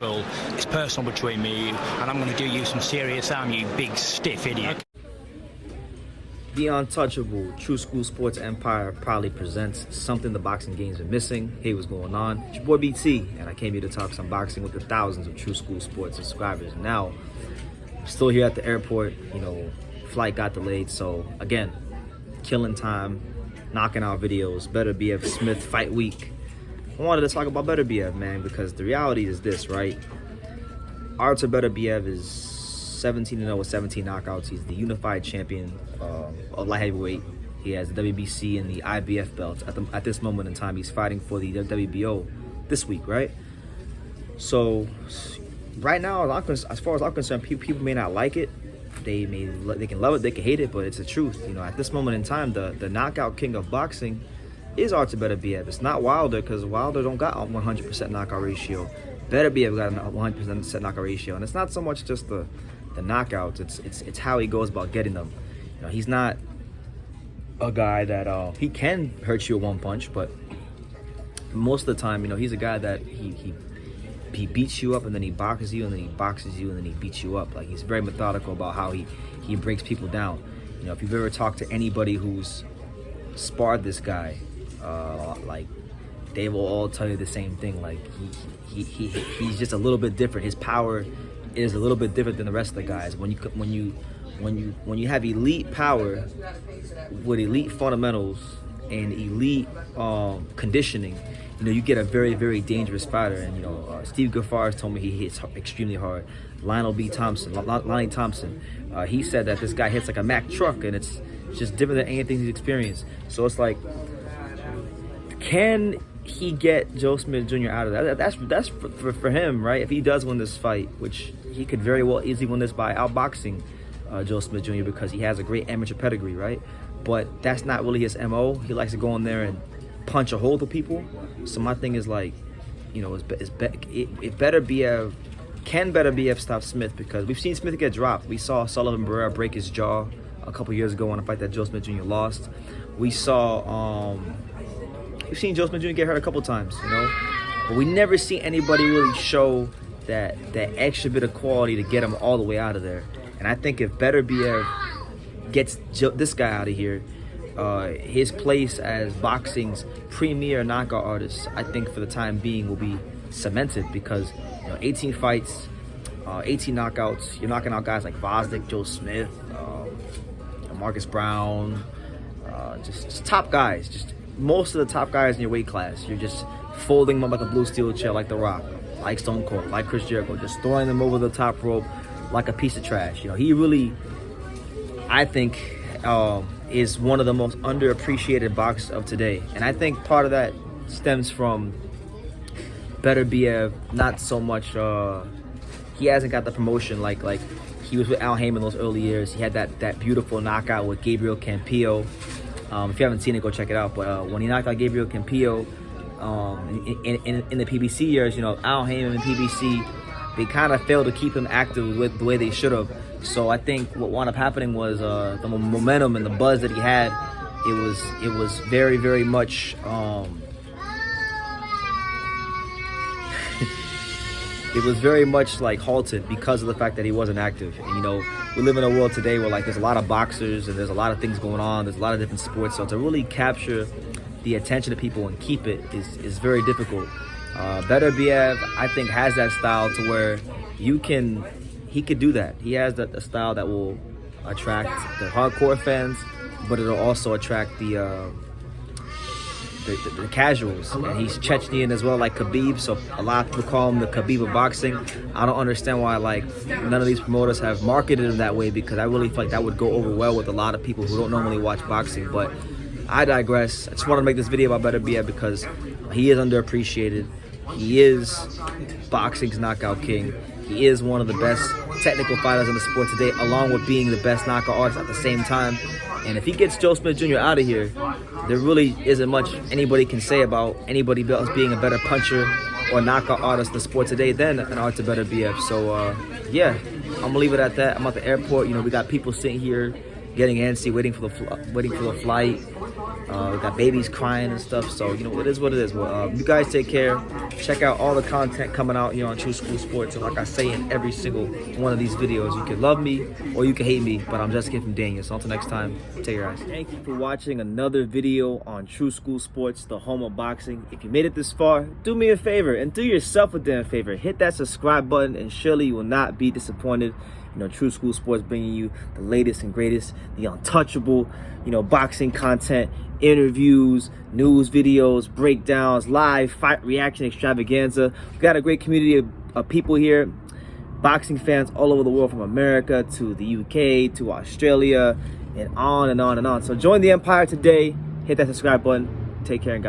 Well, it's personal between me and you, and I'm going to do you some serious harm, you big stiff idiot. The untouchable True School Sports Empire proudly presents something the boxing game's been missing. Hey, what's going on? It's your boy BT, and I came here to talk some boxing with the thousands of True School Sports subscribers. Now, I'm still here at the airport. Flight got delayed, so again, killing time, knocking out videos. Beterbiev Smith Fight Week. I wanted to talk about Beterbiev, man, because the reality is this, right? Artur Beterbiev is 17-0 with 17 knockouts. He's the unified champion of light heavyweight. He has the WBC and the IBF belts. At this moment in time, he's fighting for the WBO this week, right? So, right now, as far as I'm concerned, people may not like it. They can love it, they can hate it, but it's the truth. At this moment in time, the knockout king of boxing is Artur Beterbiev. It's not Wilder, because Wilder don't got a 100% knockout ratio. Beterbiev got a 100% knockout ratio, and it's not so much just the knockouts. It's how he goes about getting them. He's not a guy that he can hurt you with one punch, but most of the time, he's a guy that he beats you up, and then he boxes you, and then he boxes you, and then he beats you up. Like, he's very methodical about how he breaks people down. If you've ever talked to anybody who's sparred this guy, like, they will all tell you the same thing. Like, he's just a little bit different. His power is a little bit different than the rest of the guys. When you have elite power with elite fundamentals and elite conditioning, you get a very, very dangerous fighter. And Steve Gaffars told me he hits extremely hard. Lonnie Thompson, he said that this guy hits like a Mack truck, and it's just different than anything he's experienced. So it's like, can he get Joe Smith Jr. out of that? That's for him, right? If he does win this fight, which he could very well easily win this by outboxing Joe Smith Jr. because he has a great amateur pedigree, right? But that's not really his MO. He likes to go in there and punch a hole to people. So my thing is, like, if Beterbiev stop Smith? Because we've seen Smith get dropped. We saw Sullivan Barrera break his jaw a couple years ago on a fight that Joe Smith Jr. lost. We've seen Joe Smith Jr. get hurt a couple times, but we never see anybody really show that extra bit of quality to get him all the way out of there. And I think if Beterbiev gets this guy out of here, his place as boxing's premier knockout artist, I think for the time being, will be cemented, because 18 fights, 18 knockouts. You're knocking out guys like Vosnick, Joe Smith, Marcus Brown, just top guys. Just most of the top guys in your weight class. You're just folding them up like a blue steel chair, like The Rock, like Stone Cold, like Chris Jericho, just throwing them over the top rope like a piece of trash. He really, I think, is one of the most underappreciated boxers of today. And I think part of that stems from Beterbiev not so much, he hasn't got the promotion like he was with Al Heyman those early years. He had that beautiful knockout with Gabriel Campillo. If you haven't seen it, go check it out. But when he knocked out Gabriel Campillo in the PBC years, Al Heyman and PBC, they kind of failed to keep him active with the way they should have. So I think what wound up happening was the momentum and the buzz that he had. It was very, very much. It was very much like halted because of the fact that he wasn't active. And we live in a world today where, like, there's a lot of boxers and there's a lot of things going on. There's a lot of different sports. So to really capture the attention of people and keep it is very difficult. Beterbiev, I think, has that style to where he could do that. He has a style that will attract the hardcore fans, but it'll also attract the casuals. And he's Chechnyan as well, like Khabib, so a lot of people call him the Khabib of boxing. I don't understand why, like, none of these promoters have marketed him that way, because I really feel like that would go over well with a lot of people who don't normally watch boxing. But I digress. I just wanted to make this video about Beterbiev because he is underappreciated. He is boxing's knockout king. He is one of the best technical fighters in the sport today, along with being the best knockout artist at the same time. And if he gets Joe Smith Jr. out of here, there really isn't much anybody can say about anybody else being a better puncher or knockout artist in the sport today than an Artur Beterbiev. So, yeah, I'm going to leave it at that. I'm at the airport. We got people sitting here getting antsy, waiting for the flight. We got babies crying and stuff. So you know, it is what it is. Well, you guys take care. Check out all the content coming out here on True School Sports. And like I say in every single one of these videos, you can love me or you can hate me, but I'm just a kid from Daniel. So until next time, take care, guys. Thank you for watching another video on True School Sports, the home of boxing. If you made it this far, do me a favor and do yourself a damn favor. Hit that subscribe button and surely you will not be disappointed. You know, True School Sports bringing you the latest and greatest, the untouchable, you know, boxing content, interviews, news videos, breakdowns, live fight reaction extravaganza. We've got a great community of people here, boxing fans all over the world, from America to the UK to Australia and on and on and on. So join the empire today. Hit that subscribe button. Take care and God.